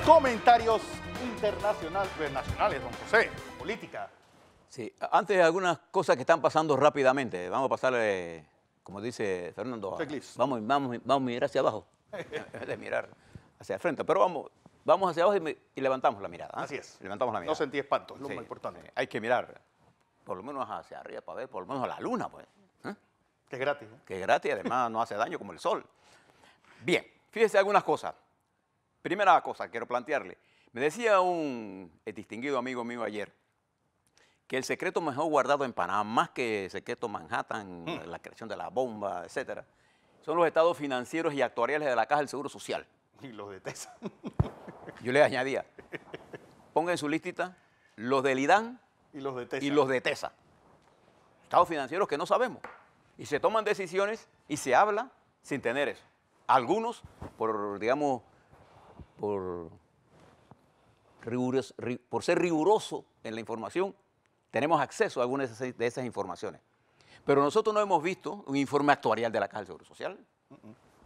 Comentarios nacionales, don José, política. Sí, antes algunas cosas que están pasando rápidamente. Vamos a pasarle, como dice Fernando, vamos a mirar hacia abajo, en vez de mirar hacia el frente. Pero vamos hacia abajo y levantamos la mirada. Así es. Levantamos la mirada. No sentí espanto, es lo más importante. Hay que mirar por lo menos hacia arriba para ver por lo menos a la luna, pues. Que es gratis. Que es gratis, además no hace daño como el sol. Bien, fíjese algunas cosas. Primera cosa que quiero plantearle. Me decía un distinguido amigo mío ayer que el secreto mejor guardado en Panamá, más que el secreto Manhattan, la creación de la bomba, etcétera, son los estados financieros y actuariales de la Caja del Seguro Social. Y los de TESA. Yo le añadía, ponga en su listita los del IDAN y los de TESA. Y los de TESA. Estados financieros que no sabemos. Y se toman decisiones y se habla sin tener eso. Algunos, por ser riguroso en la información, tenemos acceso a algunas de esas informaciones. Pero nosotros no hemos visto un informe actuarial de la Caja del Seguro Social.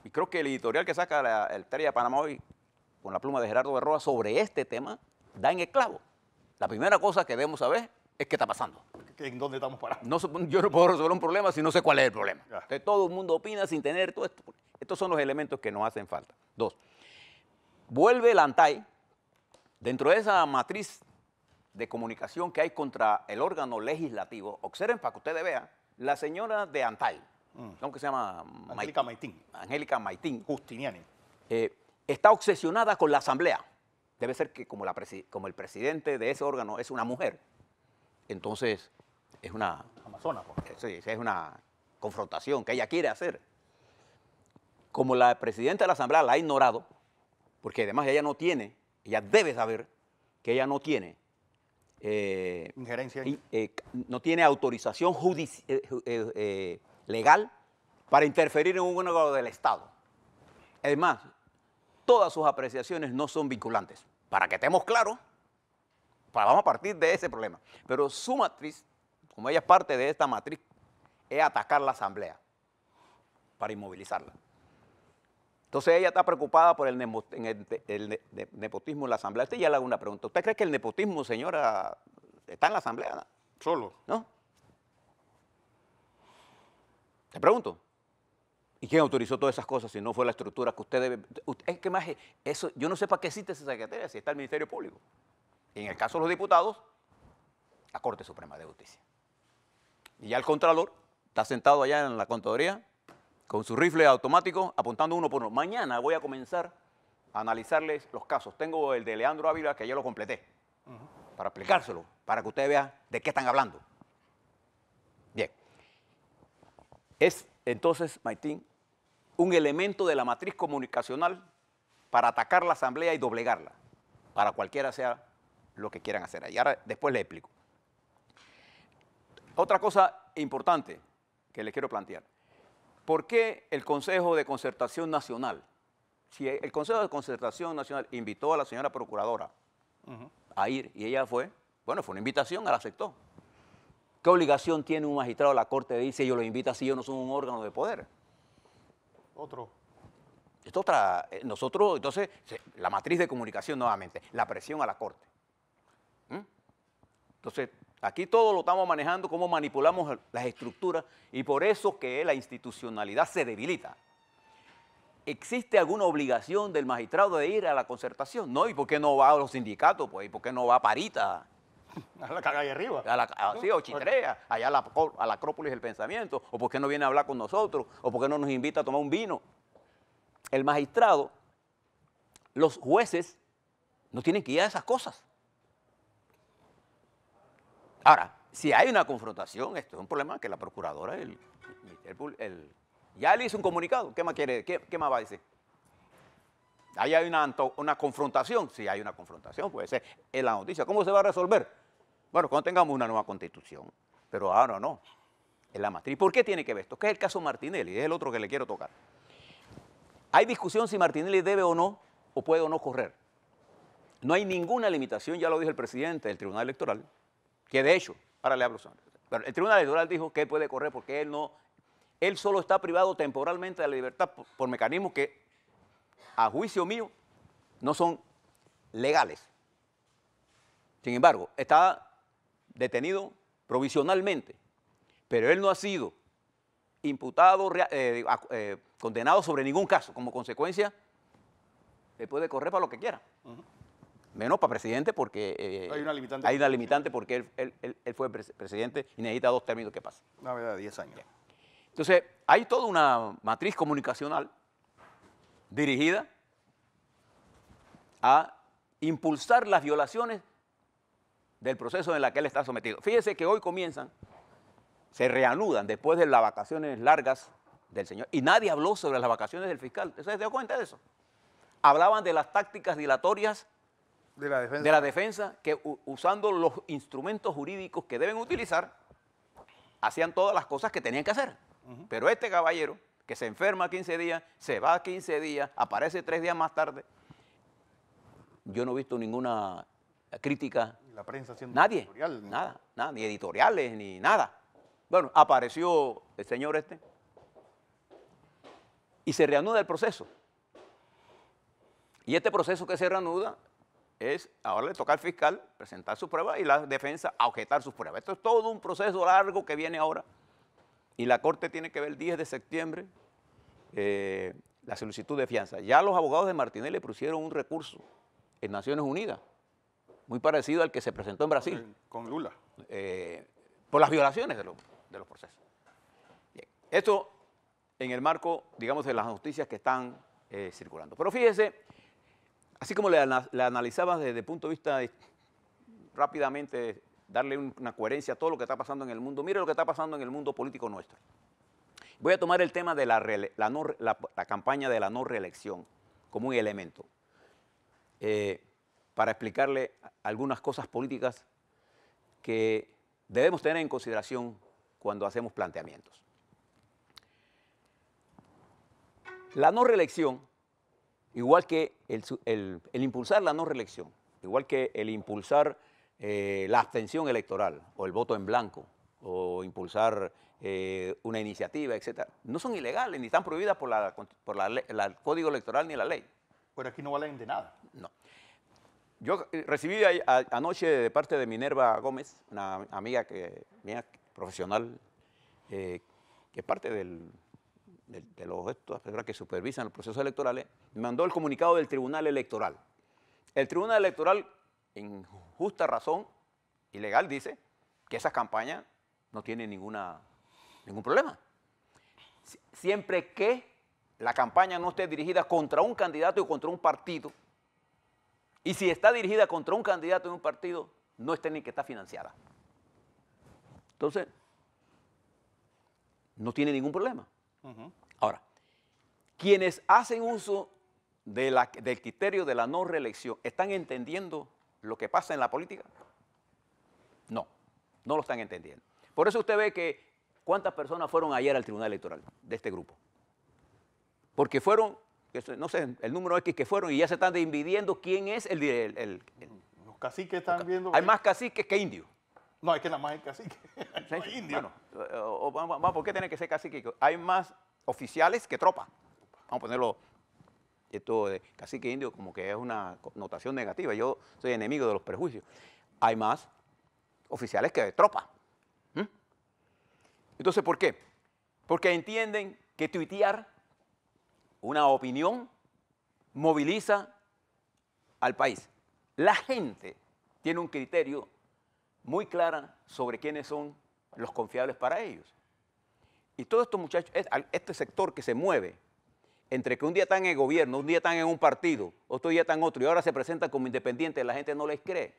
Y creo que el editorial que saca el Estrella de Panamá hoy, con la pluma de Gerardo Berroa, sobre este tema, da en el clavo. La primera cosa que debemos saber es qué está pasando. ¿En dónde estamos parados? Yo no puedo resolver un problema si no sé cuál es el problema. Entonces, todo el mundo opina sin tener todo esto. Estos son los elementos que nos hacen falta. Dos, vuelve el ANTAI, dentro de esa matriz de comunicación que hay contra el órgano legislativo. Observen para que ustedes vean, la señora de ANTAI, ¿cómo que se llama? Angélica Maitín. Angélica Maitín. Justiniani. Está obsesionada con la Asamblea. Debe ser que como el presidente de ese órgano es una mujer, entonces es una... Amazona, pues. Sí, es una confrontación que ella quiere hacer. Como la presidenta de la Asamblea la ha ignorado, porque además ella debe saber que ella no tiene injerencia. No tiene autorización legal para interferir en un órgano del Estado. Además, todas sus apreciaciones no son vinculantes. Para que estemos claros, vamos a partir de ese problema. Pero su matriz, como ella es parte de esta matriz, es atacar la Asamblea para inmovilizarla. Entonces ella está preocupada por el nepotismo en la Asamblea. Usted ya le hago una pregunta. ¿Usted cree que el nepotismo, señora, está en la Asamblea? Solo. ¿No? Te pregunto. ¿Y quién autorizó todas esas cosas si no fue la estructura que usted debe? Es que más eso, yo no sé para qué existe esa secretaría si está el Ministerio Público. Y en el caso de los diputados, la Corte Suprema de Justicia. Y ya el Contralor está sentado allá en la contaduría con su rifle automático apuntando uno por uno. Mañana voy a comenzar a analizarles los casos. Tengo el de Leandro Ávila, que ya lo completé, para explicárselo, para que usted vea de qué están hablando. Bien. Es entonces, Maitín, un elemento de la matriz comunicacional para atacar la Asamblea y doblegarla, para cualquiera sea lo que quieran hacer. Y ahora después le explico. Otra cosa importante que le quiero plantear. ¿Por qué el Consejo de Concertación Nacional? Si el Consejo de Concertación Nacional invitó a la señora procuradora a ir y ella fue, bueno, fue una invitación, la aceptó. ¿Qué obligación tiene un magistrado de la Corte de irse y yo lo invita si yo no soy un órgano de poder? Nosotros, entonces, la matriz de comunicación nuevamente, la presión a la Corte. Entonces, aquí todo lo estamos manejando, cómo manipulamos las estructuras y por eso que la institucionalidad se debilita. ¿Existe alguna obligación del magistrado de ir a la concertación? No, ¿y por qué no va a los sindicatos? Pues, ¿y por qué no va a Parita? A la caga ahí arriba. Sí, o Chitrea, allá a la Acrópolis del Pensamiento, o por qué no viene a hablar con nosotros, o por qué no nos invita a tomar un vino. El magistrado, los jueces, no tienen que ir a esas cosas. Ahora, si hay una confrontación, esto es un problema que la procuradora, ya le hizo un comunicado, ¿qué más quiere? ¿Qué más va a decir? Ahí hay una confrontación, sí hay una confrontación, puede ser en la noticia. ¿Cómo se va a resolver? Bueno, cuando tengamos una nueva constitución, pero ahora no, en la matriz. ¿Por qué tiene que ver esto? ¿Qué es el caso Martinelli? Es el otro que le quiero tocar. Hay discusión si Martinelli debe o no, o puede o no correr. No hay ninguna limitación, ya lo dijo el presidente del Tribunal Electoral, que de hecho, ahora le hablo sobre eso, pero el Tribunal Electoral dijo que él puede correr porque él solo está privado temporalmente de la libertad por mecanismos que, a juicio mío, no son legales. Sin embargo, está detenido provisionalmente, pero él no ha sido imputado, condenado sobre ningún caso. Como consecuencia, él puede correr para lo que quiera. Menos para presidente porque hay una limitante porque él fue presidente y necesita 2 términos que pasen. Una vez de 10 años. Entonces, hay toda una matriz comunicacional dirigida a impulsar las violaciones del proceso en el que él está sometido. Fíjese que hoy se reanudan después de las vacaciones largas del señor. Y nadie habló sobre las vacaciones del fiscal. ¿Usted se dio cuenta de eso? Hablaban de las tácticas dilatorias De la defensa. de la defensa que usando los instrumentos jurídicos que deben utilizar, hacían todas las cosas que tenían que hacer. Pero este caballero, que se enferma 15 días, se va 15 días, aparece 3 días más tarde, yo no he visto ninguna crítica. La prensa haciendo Nadie, editorial, nada, ni editoriales, ni nada. Bueno, apareció el señor este y se reanuda el proceso. Y este proceso que se reanuda ahora le toca al fiscal presentar sus pruebas y la defensa a objetar sus pruebas. Esto es todo un proceso largo que viene ahora y la Corte tiene que ver el 10 de septiembre la solicitud de fianza. Ya los abogados de Martinelli le pusieron un recurso en Naciones Unidas, muy parecido al que se presentó en Brasil. Con Lula. Por las violaciones de los procesos. Bien. Esto en el marco, digamos, de las noticias que están circulando. Pero fíjese, así como le analizaba desde el punto de vista rápidamente, darle una coherencia a todo lo que está pasando en el mundo, mire lo que está pasando en el mundo político nuestro. Voy a tomar el tema de la campaña de la no reelección como un elemento para explicarle algunas cosas políticas que debemos tener en consideración cuando hacemos planteamientos. La no reelección, igual que el impulsar la no reelección, igual que el impulsar la abstención electoral o el voto en blanco o impulsar una iniciativa, etc., no son ilegales ni están prohibidas por el Código Electoral ni la ley. Pero aquí no valen de nada. No. Yo recibí anoche de parte de Minerva Gómez, una amiga mía profesional, que es parte de las personas que supervisan los procesos electorales, me mandó el comunicado del Tribunal Electoral. El Tribunal Electoral, en justa razón y legal, dice que esas campañas no tienen ningún problema. Siempre que la campaña no esté dirigida contra un candidato o contra un partido, y si está dirigida contra un candidato en un partido, no esté ni que está financiada. Entonces, no tiene ningún problema. Ahora, quienes hacen uso del criterio de la no reelección, ¿están entendiendo lo que pasa en la política? No, no lo están entendiendo. Por eso usted ve que ¿cuántas personas fueron ayer al Tribunal Electoral de este grupo? Porque fueron, no sé, el número X que fueron y ya se están dividiendo quién es Los caciques están viendo. Hay más caciques que indios. No, es que nada más es cacique. ¿Sí? No hay indio. Bueno, ¿por qué tiene que ser cacique? Hay más oficiales que tropas. Vamos a ponerlo, esto de cacique indio como que es una connotación negativa. Yo soy enemigo de los prejuicios. Hay más oficiales que tropas. Entonces, ¿por qué? Porque entienden que tuitear una opinión moviliza al país. La gente tiene un criterio muy claro sobre quiénes son los confiables para ellos. Y todos estos muchachos, este sector que se mueve entre que un día están en el gobierno, un día están en un partido, otro día están en otro y ahora se presentan como independientes, la gente no les cree.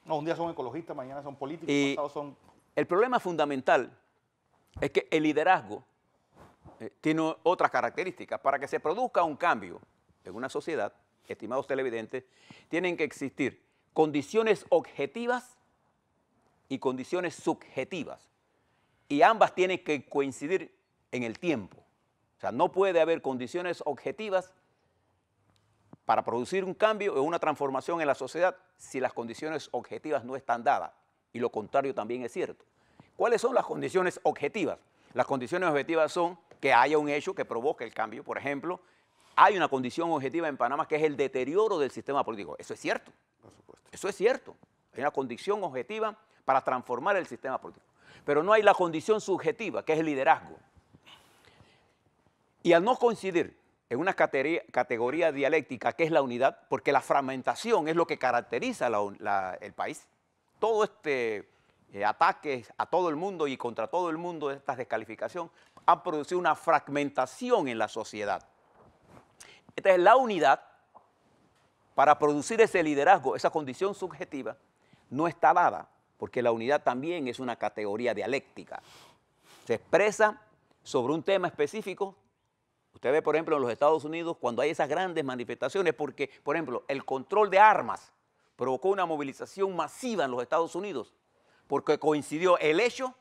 No, un día son ecologistas, mañana son políticos, Y pasados son... el problema fundamental es que el liderazgo tiene otras características. Para que se produzca un cambio en una sociedad, estimados televidentes, tienen que existir condiciones objetivas y condiciones subjetivas. Y ambas tienen que coincidir en el tiempo. O sea, no puede haber condiciones objetivas para producir un cambio o una transformación en la sociedad si las condiciones objetivas no están dadas. Y lo contrario también es cierto. ¿Cuáles son las condiciones objetivas? Las condiciones objetivas son que haya un hecho que provoque el cambio. Por ejemplo, hay una condición objetiva en Panamá que es el deterioro del sistema político. Eso es cierto. Por supuesto. Eso es cierto. Hay una condición objetiva para transformar el sistema político. Pero no hay la condición subjetiva, que es el liderazgo. Y al no coincidir en una categoría dialéctica que es la unidad, porque la fragmentación es lo que caracteriza el país, todo este ataques a todo el mundo y contra todo el mundo, esta descalificación, han producido una fragmentación en la sociedad. Entonces la unidad, para producir ese liderazgo, esa condición subjetiva, no está dada, porque la unidad también es una categoría dialéctica. Se expresa sobre un tema específico. Usted ve, por ejemplo, en los Estados Unidos, cuando hay esas grandes manifestaciones, porque, por ejemplo, el control de armas provocó una movilización masiva en los Estados Unidos, porque coincidió el hecho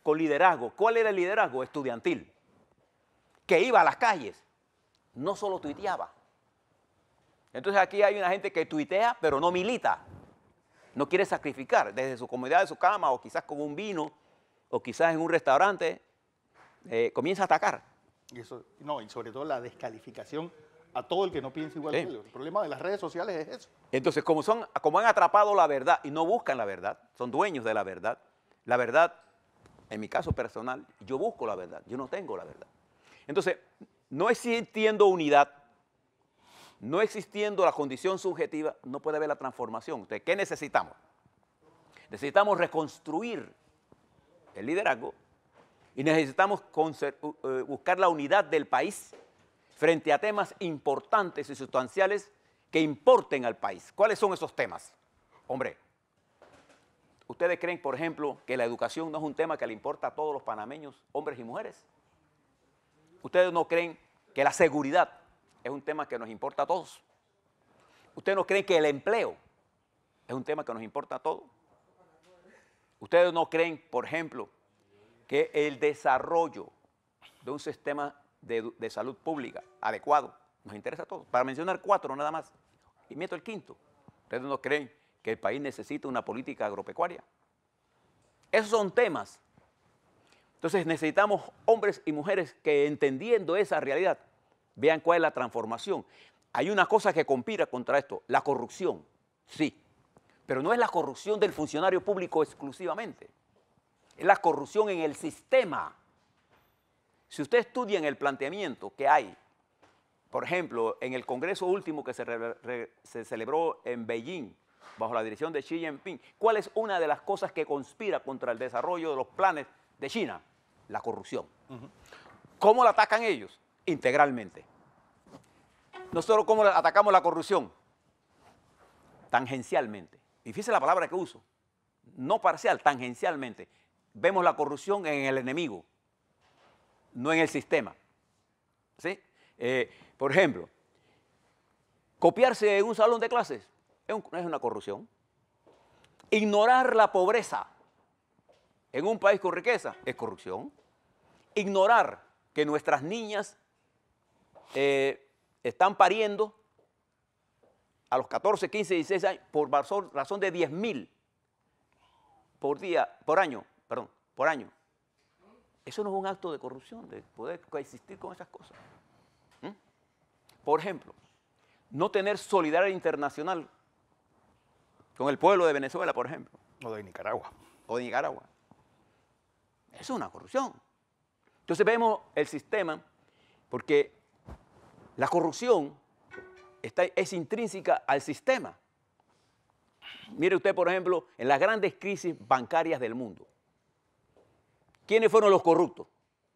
con liderazgo. ¿Cuál era el liderazgo? Estudiantil, que iba a las calles, no solo tuiteaba. Entonces aquí hay una gente que tuitea, pero no milita, no quiere sacrificar desde su comodidad de su cama, o quizás con un vino, o quizás en un restaurante, comienza a atacar. Y eso, no, y sobre todo la descalificación a todo el que no piensa igual que ellos. El problema de las redes sociales es eso. Entonces, como han atrapado la verdad y no buscan la verdad, son dueños de la verdad, en mi caso personal, yo busco la verdad, yo no tengo la verdad. Entonces, no existiendo unidad, no existiendo la condición subjetiva, no puede haber la transformación. Entonces, ¿qué necesitamos? Necesitamos reconstruir el liderazgo y necesitamos buscar la unidad del país frente a temas importantes y sustanciales que importen al país. ¿Cuáles son esos temas? Hombre, ¿ustedes creen, por ejemplo, que la educación no es un tema que le importa a todos los panameños, hombres y mujeres? ¿Ustedes no creen que la seguridad es un tema que nos importa a todos? ¿Ustedes no creen que el empleo es un tema que nos importa a todos? ¿Ustedes no creen, por ejemplo, que el desarrollo de un sistema de salud pública adecuado nos interesa a todos? Para mencionar 4 nada más, y meto el 5. ¿Ustedes no creen que el país necesita una política agropecuaria? Esos son temas. Entonces necesitamos hombres y mujeres que, entendiendo esa realidad, vean cuál es la transformación. Hay una cosa que conspira contra esto, la corrupción, sí, pero no es la corrupción del funcionario público exclusivamente, es la corrupción en el sistema. Si usted estudia en el planteamiento que hay, por ejemplo, en el congreso último que se celebró en Beijing, bajo la dirección de Xi Jinping, ¿cuál es una de las cosas que conspira contra el desarrollo de los planes de China? La corrupción. ¿Cómo la atacan ellos? Integralmente. Nosotros, ¿cómo atacamos la corrupción? Tangencialmente. Y fíjese la palabra que uso. No parcial, tangencialmente. Vemos la corrupción en el enemigo, no en el sistema. ¿Sí? Por ejemplo, copiarse en un salón de clases es una corrupción. Ignorar la pobreza en un país con riqueza es corrupción. Ignorar que nuestras niñas están pariendo a los 14, 15, 16 años por razón de 10.000 por año. Eso no es un acto de corrupción, de poder coexistir con esas cosas. Por ejemplo, no tener solidaridad internacional con el pueblo de Venezuela, por ejemplo. O de Nicaragua. O de Nicaragua. Eso es una corrupción. Entonces vemos el sistema, porque la corrupción es intrínseca al sistema. Mire usted, por ejemplo, en las grandes crisis bancarias del mundo. ¿Quiénes fueron los corruptos?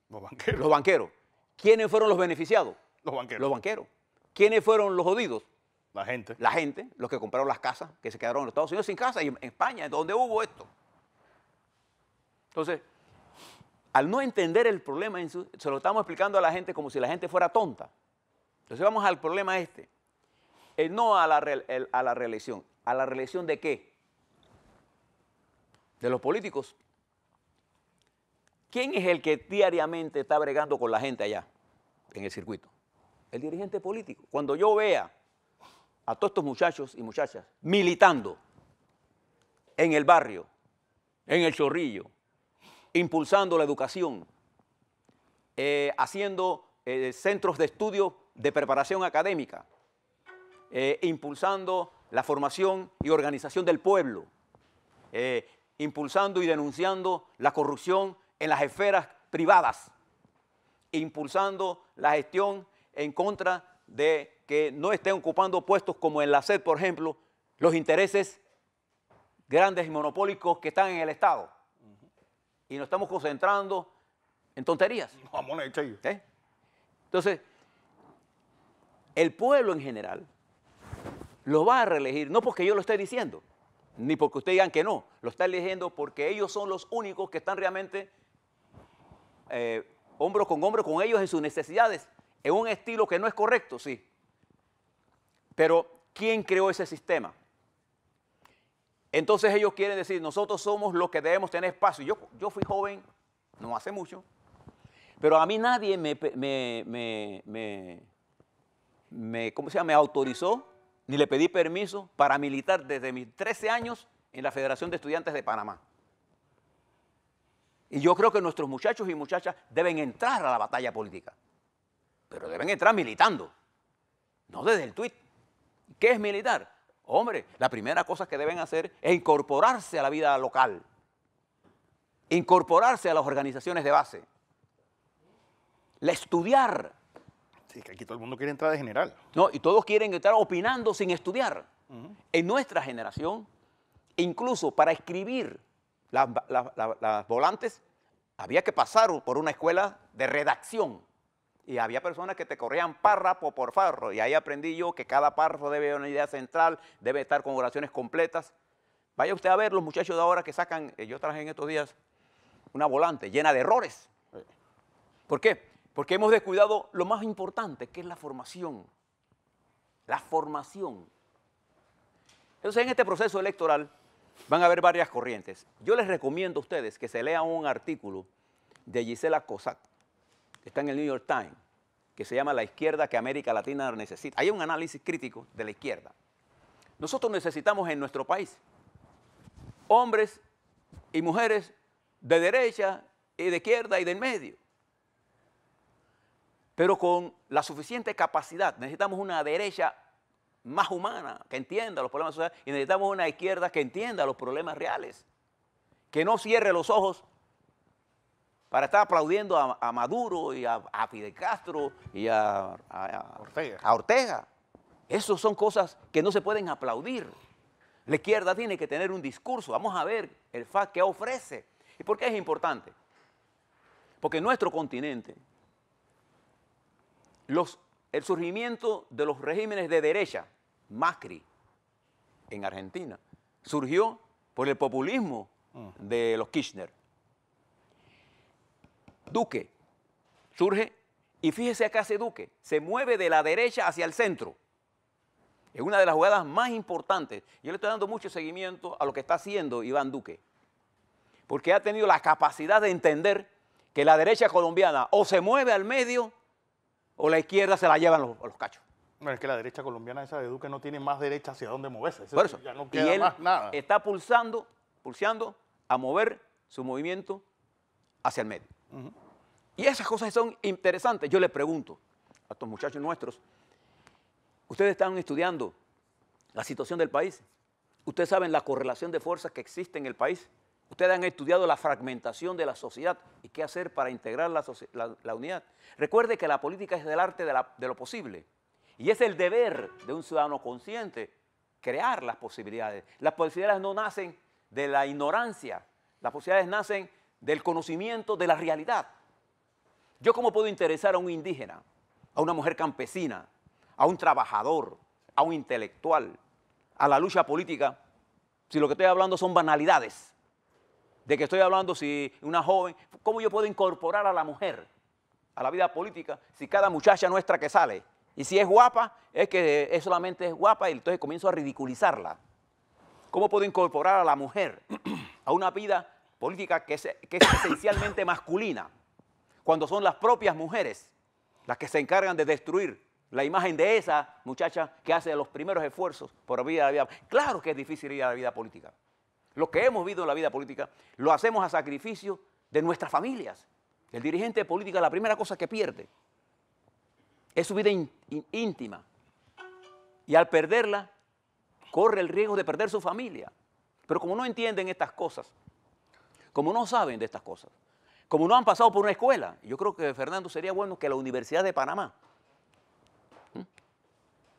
Los banqueros. Los banqueros. ¿Quiénes fueron los beneficiados? Los banqueros. Los banqueros. ¿Quiénes fueron los jodidos? La gente. La gente, los que compraron las casas, que se quedaron en los Estados Unidos sin casa, y en España, donde hubo esto. Entonces, al no entender el problema, se lo estamos explicando a la gente como si la gente fuera tonta. Entonces vamos al problema este. No a la reelección. ¿A la reelección de qué? De los políticos. ¿Quién es el que diariamente está bregando con la gente allá, en el circuito? El dirigente político. Cuando yo vea a todos estos muchachos y muchachas militando en el barrio, en el Chorrillo, impulsando la educación, haciendo centros de estudio de preparación académica, impulsando la formación y organización del pueblo, impulsando y denunciando la corrupción en las esferas privadas, impulsando la gestión en contra de que no estén ocupando puestos como en la SED, por ejemplo, los intereses grandes y monopólicos que están en el Estado. Y nos estamos concentrando en tonterías. Vamos a echar. Entonces, el pueblo en general lo va a reelegir, no porque yo lo esté diciendo, ni porque ustedes digan que no, lo está eligiendo porque ellos son los únicos que están realmente hombro con ellos en sus necesidades, en un estilo que no es correcto, sí. Pero, ¿quién creó ese sistema? Entonces ellos quieren decir, nosotros somos los que debemos tener espacio. Yo fui joven, no hace mucho, pero a mí nadie me autorizó, ni le pedí permiso para militar desde mis 13 años en la Federación de Estudiantes de Panamá. Y yo creo que nuestros muchachos y muchachas deben entrar a la batalla política, pero deben entrar militando, no desde el tuit. ¿Qué es militar? Hombre, la primera cosa que deben hacer es incorporarse a la vida local, incorporarse a las organizaciones de base, estudiar. Sí, que aquí todo el mundo quiere entrar de general. No, y todos quieren estar opinando sin estudiar. En nuestra generación, incluso para escribir las volantes, había que pasar por una escuela de redacción. Y había personas que te corrían párrafo por párrafo. Y ahí aprendí yo que cada párrafo debe tener una idea central, debe estar con oraciones completas. Vaya usted a ver los muchachos de ahora que sacan, yo traje en estos días una volante llena de errores. ¿Por qué? Porque hemos descuidado lo más importante, que es la formación. La formación. Entonces, en este proceso electoral van a haber varias corrientes. Yo les recomiendo a ustedes que se lean un artículo de Gisela Cossack, que está en el New York Times, que se llama La izquierda que América Latina necesita. Hay un análisis crítico de la izquierda. Nosotros necesitamos en nuestro país hombres y mujeres de derecha y de izquierda y del medio, pero con la suficiente capacidad. Necesitamos una derecha más humana, que entienda los problemas sociales, y necesitamos una izquierda que entienda los problemas reales, que no cierre los ojos para estar aplaudiendo a Maduro y a Fidel Castro y a Ortega. Esas son cosas que no se pueden aplaudir. La izquierda tiene que tener un discurso. Vamos a ver el FAC que ofrece. ¿Y por qué es importante? Porque en nuestro continente, el surgimiento de los regímenes de derecha, Macri en Argentina, surgió por el populismo de los Kirchner. Duque surge, y fíjese acá hace Duque, se mueve de la derecha hacia el centro. Es una de las jugadas más importantes. Yo le estoy dando mucho seguimiento a lo que está haciendo Iván Duque, porque ha tenido la capacidad de entender que la derecha colombiana o se mueve al medio o la izquierda se la llevan los cachos. Bueno, es que la derecha colombiana esa de Duque no tiene más derecha hacia dónde moverse. Por eso, ya no queda más nada. Está pulsando a mover su movimiento hacia el medio. Y esas cosas son interesantes. Yo les pregunto a estos muchachos nuestros, ustedes están estudiando la situación del país, ustedes saben la correlación de fuerzas que existe en el país, ustedes han estudiado la fragmentación de la sociedad y qué hacer para integrar la unidad. Recuerde que la política es el arte de lo posible y es el deber de un ciudadano consciente crear las posibilidades. Las posibilidades no nacen de la ignorancia, las posibilidades nacen del conocimiento de la realidad. ¿Yo cómo puedo interesar a un indígena, a una mujer campesina, a un trabajador, a un intelectual, a la lucha política, si lo que estoy hablando son banalidades? De que estoy hablando si una joven, ¿cómo yo puedo incorporar a la mujer a la vida política si cada muchacha nuestra que sale, y si es guapa, es que es solamente es guapa y entonces comienzo a ridiculizarla? ¿Cómo puedo incorporar a la mujer a una vida política que es esencialmente masculina, cuando son las propias mujeres las que se encargan de destruir la imagen de esa muchacha que hace los primeros esfuerzos por vivir la vida? Claro que es difícil ir a la vida política. Lo que hemos vivido en la vida política lo hacemos a sacrificio de nuestras familias. El dirigente político, la primera cosa que pierde es su vida íntima. Y al perderla, corre el riesgo de perder su familia. Pero como no entienden estas cosas, como no saben de estas cosas, como no han pasado por una escuela, yo creo que, Fernando, sería bueno que la Universidad de Panamá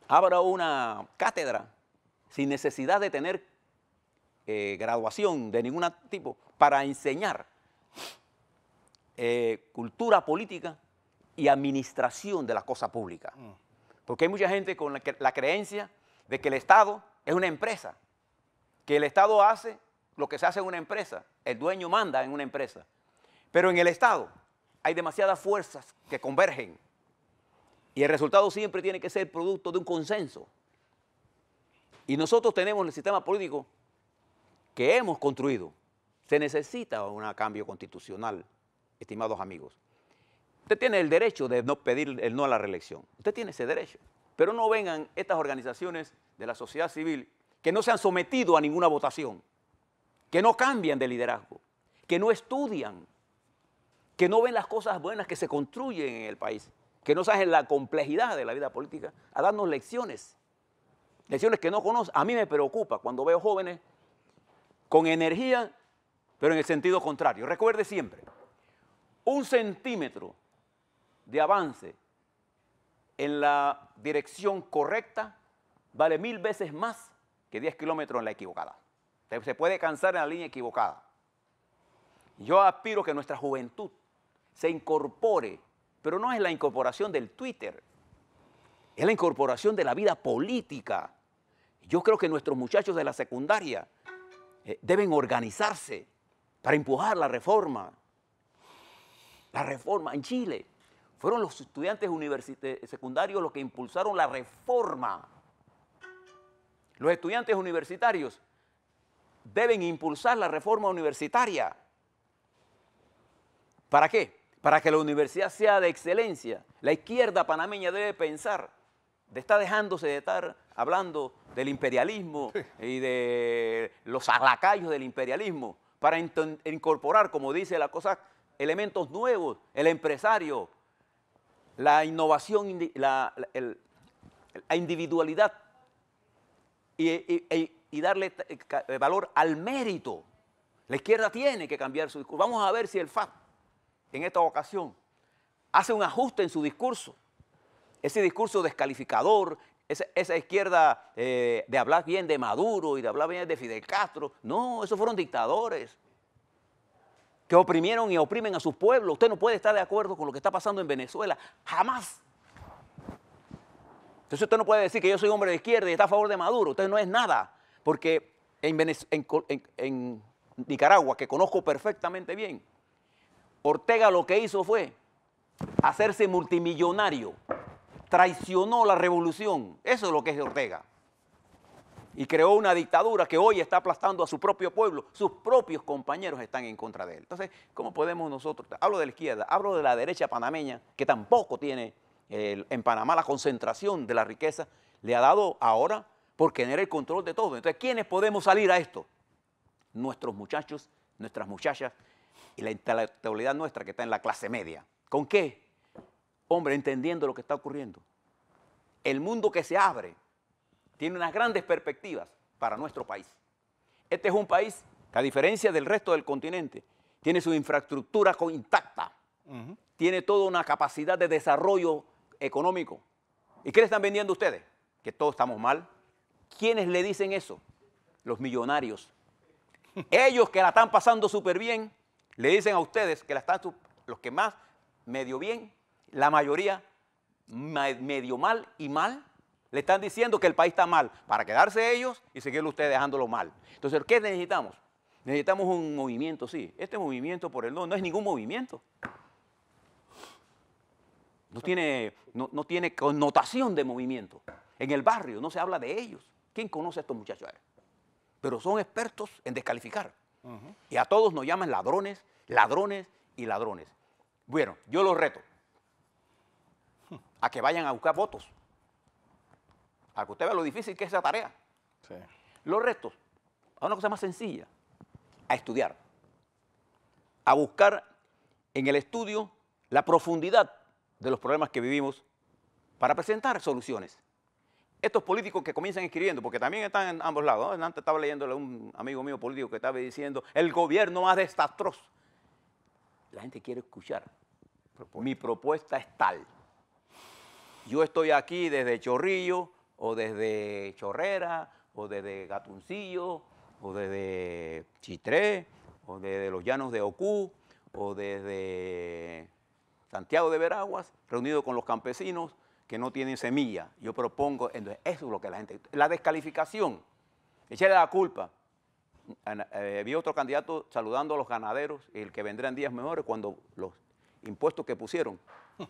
abra una cátedra sin necesidad de tener graduación de ningún tipo para enseñar cultura política y administración de la cosa pública. Porque hay mucha gente con la creencia de que el Estado es una empresa, que el Estado hace lo que se hace en una empresa, el dueño manda en una empresa. Pero en el Estado hay demasiadas fuerzas que convergen y el resultado siempre tiene que ser producto de un consenso. Y nosotros tenemos el sistema político que hemos construido. Se necesita un cambio constitucional, estimados amigos. Usted tiene el derecho de no pedir el no a la reelección. Usted tiene ese derecho. Pero no vengan estas organizaciones de la sociedad civil que no se han sometido a ninguna votación, que no cambian de liderazgo, que no estudian, que no ven las cosas buenas que se construyen en el país, que no saben la complejidad de la vida política, a darnos lecciones. Lecciones que no conocen. A mí me preocupa cuando veo jóvenes con energía, pero en el sentido contrario. Recuerde siempre, 1 centímetro de avance en la dirección correcta vale 1000 veces más que 10 kilómetros en la equivocada. Se puede cansar en la línea equivocada. Yo aspiro que nuestra juventud se incorpore, pero no es la incorporación del Twitter, es la incorporación de la vida política. Yo creo que nuestros muchachos de la secundaria deben organizarse para empujar la reforma. La reforma en Chile. Fueron los estudiantes secundarios los que impulsaron la reforma. Los estudiantes universitarios deben impulsar la reforma universitaria. ¿Para qué? Para que la universidad sea de excelencia. La izquierda panameña debe pensar, está dejándose de estar hablando del imperialismo y de los lacayos del imperialismo, para incorporar, como dice la cosa, elementos nuevos, el empresario, la innovación, la individualidad y darle valor al mérito. La izquierda tiene que cambiar su discurso. Vamos a ver si el FAP en esta ocasión hace un ajuste en su discurso. Ese discurso descalificador, esa izquierda de hablar bien de Maduro y de hablar bien de Fidel Castro. No, esos fueron dictadores que oprimieron y oprimen a sus pueblos. Usted no puede estar de acuerdo con lo que está pasando en Venezuela, jamás. Entonces usted no puede decir que yo soy hombre de izquierda y está a favor de Maduro. Usted no es nada, porque en Nicaragua, que conozco perfectamente bien, Ortega lo que hizo fue hacerse multimillonario, traicionó la revolución, eso es lo que es Ortega. Y creó una dictadura que hoy está aplastando a su propio pueblo, sus propios compañeros están en contra de él. Entonces, ¿cómo podemos nosotros? Hablo de la izquierda, hablo de la derecha panameña, que tampoco tiene en Panamá la concentración de la riqueza, le ha dado ahora por tener el control de todo. Entonces, ¿quiénes podemos salir a esto? Nuestros muchachos, nuestras muchachas y la intelectualidad nuestra que está en la clase media. ¿Con qué? Hombre, entendiendo lo que está ocurriendo. El mundo que se abre tiene unas grandes perspectivas para nuestro país. Este es un país que, a diferencia del resto del continente, tiene su infraestructura intacta, tiene toda una capacidad de desarrollo económico. ¿Y qué le están vendiendo ustedes? Que todos estamos mal. ¿Quiénes le dicen eso? Los millonarios. Ellos que la están pasando súper bien, le dicen a ustedes que la están, los que más medio bien, la mayoría medio mal y mal, le están diciendo que el país está mal para quedarse ellos y seguirlo ustedes dejándolo mal. Entonces, ¿qué necesitamos? Necesitamos un movimiento, sí. Este movimiento por el no es ningún movimiento. No tiene connotación de movimiento. En el barrio no se habla de ellos. ¿Quién conoce a estos muchachos? Pero son expertos en descalificar. Y a todos nos llaman ladrones, ladrones y ladrones. Bueno, yo los reto a que vayan a buscar votos. A que usted vea lo difícil que es esa tarea. Sí. Los retos a una cosa más sencilla, a estudiar, a buscar en el estudio la profundidad de los problemas que vivimos para presentar soluciones. Estos políticos que comienzan escribiendo, porque también están en ambos lados, ¿no? Antes estaba leyéndole a un amigo mío político que estaba diciendo, el gobierno más desastroso. La gente quiere escuchar. Mi propuesta es tal. Yo estoy aquí desde Chorrillo, o desde Chorrera, o desde Gatuncillo, o desde Chitré, o desde los Llanos de Ocú, o desde Santiago de Veraguas, reunido con los campesinos que no tienen semilla. Yo propongo, entonces, eso es lo que la gente... La descalificación, echarle la culpa. Vi otro candidato saludando a los ganaderos, el que vendrán días mejores cuando los impuestos que pusieron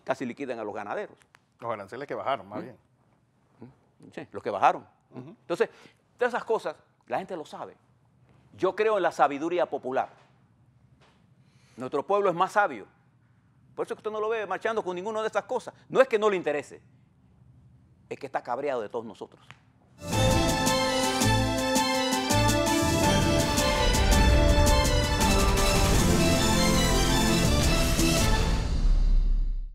casi liquidan a los ganaderos. Los aranceles que bajaron, más bien. Sí, los que bajaron. Entonces, todas esas cosas, la gente lo sabe. Yo creo en la sabiduría popular. Nuestro pueblo es más sabio. Por eso es que usted no lo ve marchando con ninguna de estas cosas. No es que no le interese, es que está cabreado de todos nosotros.